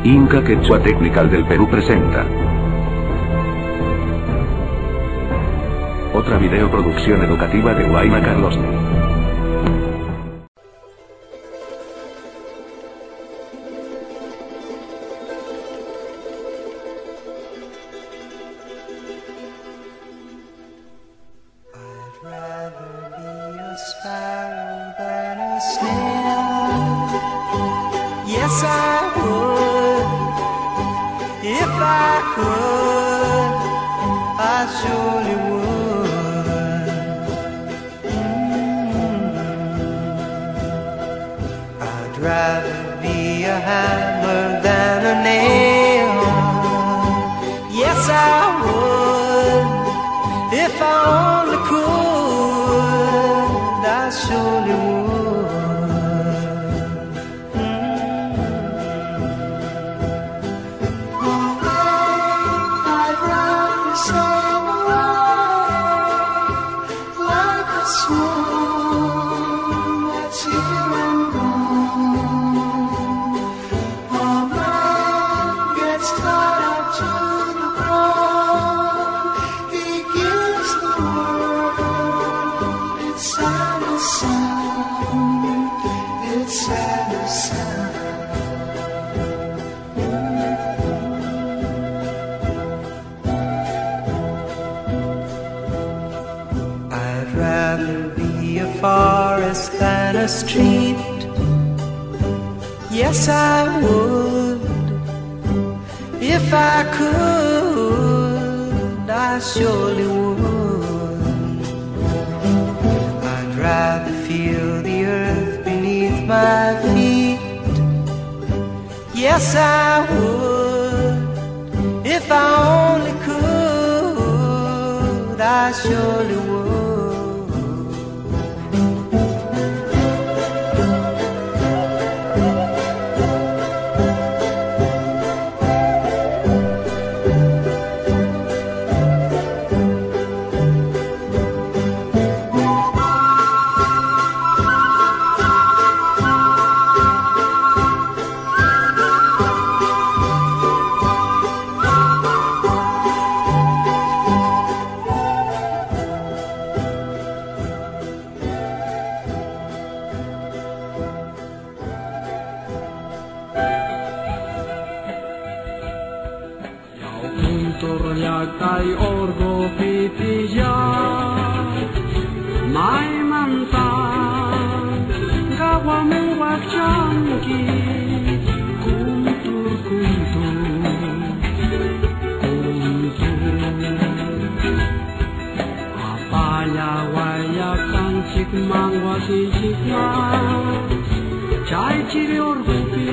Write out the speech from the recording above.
Inca Quechua Technical del Perú presenta otra videoproducción educativa de Huayna Carlos. Yes, I would, if I could, I surely would. I'd rather be a hammer than a nail. Yes, I would, if I only could, I surely would. I'd rather be a forest than a street. Yes, I would, if I could, I surely would. I'd rather feel the earth beneath my feet. Yes, I would, if I only could, I surely would. Kay orgo pipija may manta gawa mo wakchangi kuntur apaya waya kancik mangwa si chikma chai chiri orgo pi